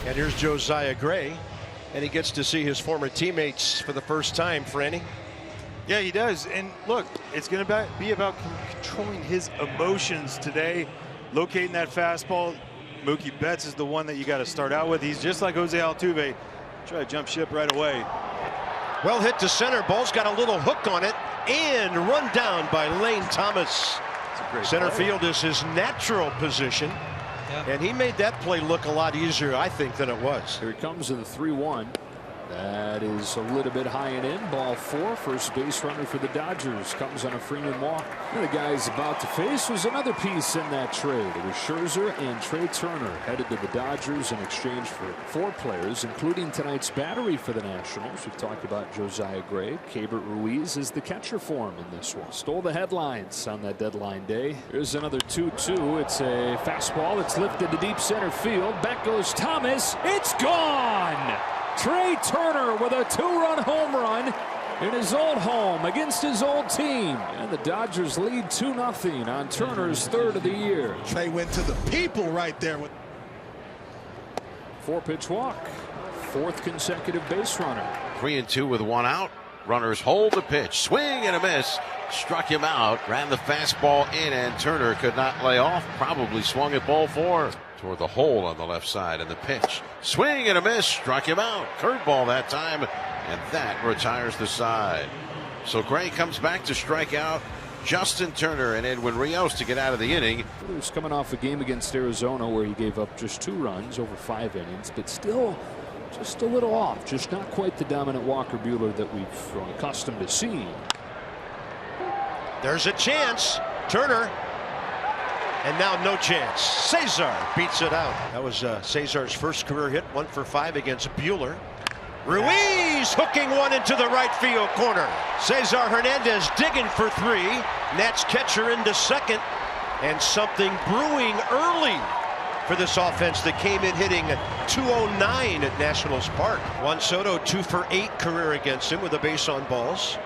And here's Josiah Gray, and he gets to see his former teammates for the first time. Franny. Yeah, he does. And look, it's going to be about controlling his emotions today, locating that fastball. Mookie Betts is the one that you got to start out with. He's just like Jose Altuve. Try to jump ship right away. Well hit to center. Ball's got a little hook on it and run down by Lane Thomas. Center field is his natural position. And he made that play look a lot easier, I think, than it was. Here it comes to the 3-1. That is a little bit high and in. Ball 4. First base runner for the Dodgers comes on a Freeman walk. And the guy he's about to face was another piece in that trade. It was Scherzer and Trea Turner headed to the Dodgers in exchange for 4 players, including tonight's battery for the Nationals. We've talked about Josiah Gray. Keibert Ruiz is the catcher for him in this one. Stole the headlines on that deadline day. Here's another 2-2. It's a fastball. It's lifted to deep center field. Back goes Thomas. It's gone. Trea Turner with a 2-run home run in his old home against his old team. And the Dodgers lead 2-0 on Turner's 3rd of the year. Trea went to the people right there. 4-pitch walk. 4th consecutive base runner. 3-2 with 1 out. Runners hold the pitch. Swing and a miss. Struck him out. Ran the fastball in, and Turner could not lay off. Probably swung at ball 4. Toward the hole on the left side, and the pitch. Swing and a miss. Struck him out. Curveball that time, and that retires the side. So Gray comes back to strike out Justin Turner and Edwin Rios to get out of the inning. He was coming off a game against Arizona where he gave up just 2 runs over 5 innings, but still just a little off. Just not quite the dominant Walker Buehler that we've grown accustomed to seeing. There's a chance. Turner. And now no chance. Cesar beats it out. That was Cesar's first career hit, 1 for 5 against Buehler. Ruiz hooking one into the right field corner. Cesar Hernandez digging for 3. Nats catcher into second. And something brewing early for this offense that came in hitting 209 at Nationals Park. Juan Soto 2 for 8 career against him with a base on balls.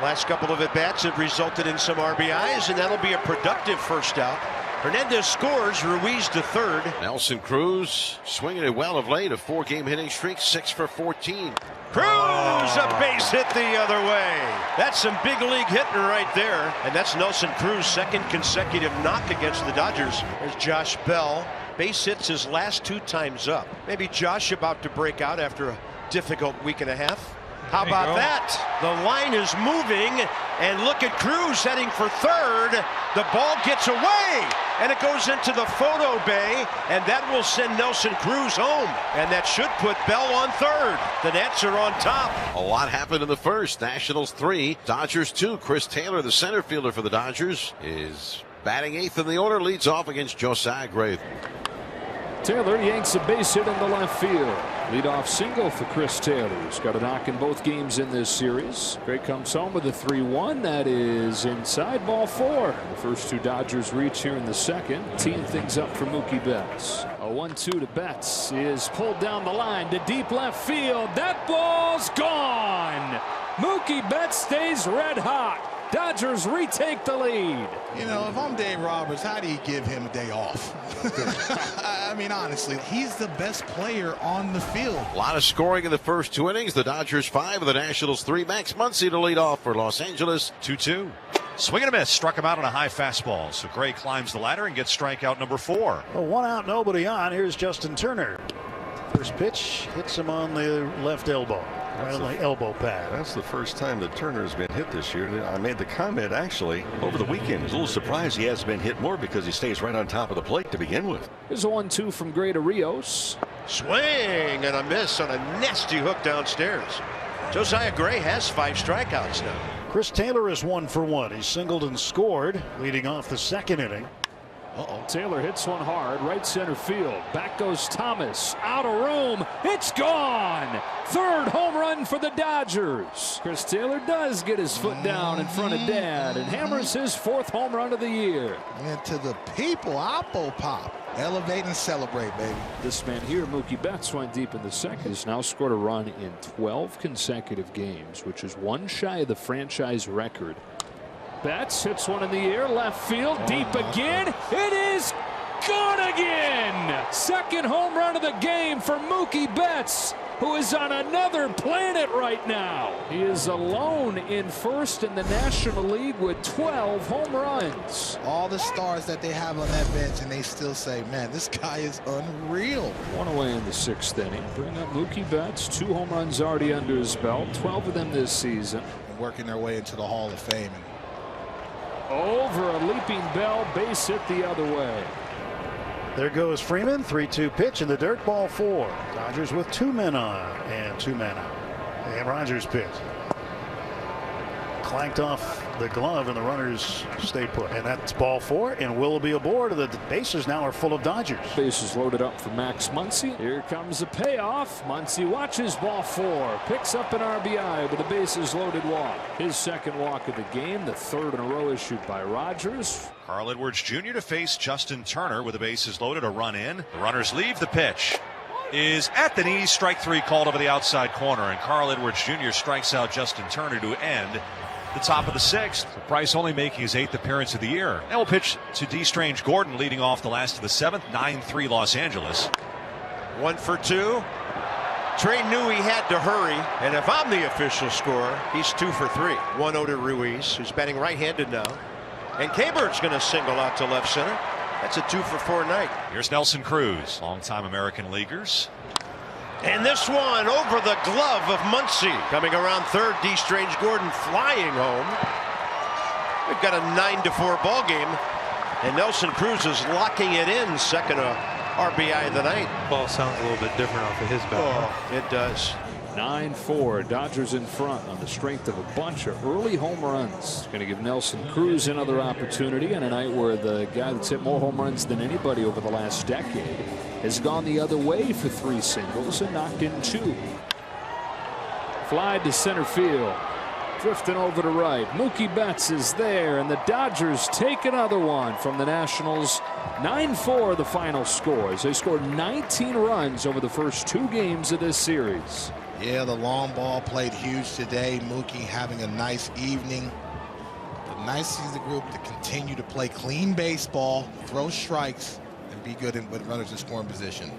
Last couple of at-bats have resulted in some RBIs, and that'll be a productive first out. Hernandez scores. Ruiz to 3rd. Nelson Cruz swinging it well of late. A 4-game hitting streak, 6 for 14. Cruz, a base hit the other way. That's some big league hitting right there. And that's Nelson Cruz' 2nd consecutive knock against the Dodgers. There's Josh Bell. Base hits his last 2 times up. Maybe Josh about to break out after a difficult week and a half. How about that? The line is moving, and look at Cruz heading for 3rd. The ball gets away, and it goes into the photo bay, and that will send Nelson Cruz home. And that should put Bell on 3rd. The Nats are on top. A lot happened in the first. Nationals 3, Dodgers 2. Chris Taylor, the center fielder for the Dodgers, is batting 8th in the order. Leads off against Josiah Gray. Taylor yanks a base hit into left field. Leadoff single for Chris Taylor. He's got a knock in both games in this series. Gray comes home with a 3-1. That is inside, ball 4. The first 2 Dodgers reach here in the second. Teeing things up for Mookie Betts. A 1-2 to Betts is pulled down the line to deep left field. That ball's gone. Mookie Betts stays red hot. Dodgers retake the lead. You know, if I'm Dave Roberts, how do you give him a day off? I mean, honestly, he's the best player on the field. A lot of scoring in the first 2 innings. The Dodgers 5 and the Nationals 3. Max Muncy to lead off for Los Angeles. 2-2. Swing and a miss. Struck him out on a high fastball. So Gray climbs the ladder and gets strikeout number 4. Well, 1 out, nobody on. Here's Justin Turner. First pitch hits him on the left elbow. Right on the elbow pad. That's the first time that Turner has been hit this year. I made the comment actually over the weekend. I was a little surprised he hasn't been hit more because he stays right on top of the plate to begin with. Here's a 1-2 from Gray to Rios. Swing and a miss on a nasty hook downstairs. Josiah Gray has 5 strikeouts now. Chris Taylor is 1 for 1. He singled and scored, leading off the 2nd inning. Taylor hits one hard, right center field. Back goes Thomas, out of room. It's gone. 3rd home run for the Dodgers. Chris Taylor does get his foot down in front of Dad and hammers his 4th home run of the year. And to the people, Oppo Pop. Elevate and celebrate, baby. This man here, Mookie Betts, went deep in the second. He's now scored a run in 12 consecutive games, which is 1 shy of the franchise record. Betts hits one in the air, left field, deep again. It is gone again. second home run of the game for Mookie Betts, who is on another planet right now. He is alone in first in the National League with 12 home runs. All the stars that they have on that bench, and they still say, man, this guy is unreal. One away in the sixth inning. Bring up Mookie Betts. 2 home runs already under his belt. 12 of them this season. Working their way into the Hall of Fame. Over a leaping bell, base hit the other way. There goes Freeman. 3-2 pitch in the dirt, ball 4. Dodgers with 2 men on and 2 men out. And Rogers pitch. Clanked off the glove and the runners stay put. And that's ball 4 and Willoughby aboard. The bases now are full of Dodgers. Bases loaded up for Max Muncy. Here comes the payoff. Muncy watches ball 4. Picks up an RBI with a bases loaded walk. His second walk of the game. The 3rd in a row issued by Rogers. Carl Edwards Jr. to face Justin Turner with the bases loaded. A run in. The runners leave. The pitch is at the knees. Strike 3 called over the outside corner. And Carl Edwards Jr. strikes out Justin Turner to end the top of the 6th. Price only making his 8th appearance of the year. Now we'll pitch to D. Strange Gordon leading off the last of the 7th. 9-3 Los Angeles. 1 for 2. Trey knew he had to hurry, and if I'm the official scorer, he's 2 for 3. 1-0 to Ruiz, who's batting right-handed now. And K-Bird's going to single out to left center. That's a 2 for 4 night. Here's Nelson Cruz, longtime American leaguers. And this one over the glove of Muncy. Coming around third, D. Strange Gordon flying home. We've got a 9-4 ball game, and Nelson Cruz is locking it in. Second RBI of the night. Ball sounds a little bit different off of his bat. Oh, it does. 9-4. Dodgers in front on the strength of a bunch of early home runs. Going to give Nelson Cruz another opportunity on a night where the guy that's hit more home runs than anybody over the last decade has gone the other way for 3 singles and knocked in 2. Fly to center field. Drifting over to right. Mookie Betts is there, and the Dodgers take another one from the Nationals. 9-4 the final scores. They scored 19 runs over the first 2 games of this series. Yeah, the long ball played huge today. Mookie having a nice evening. But nice to see the group to continue to play clean baseball, throw strikes, and be good with runners in scoring position.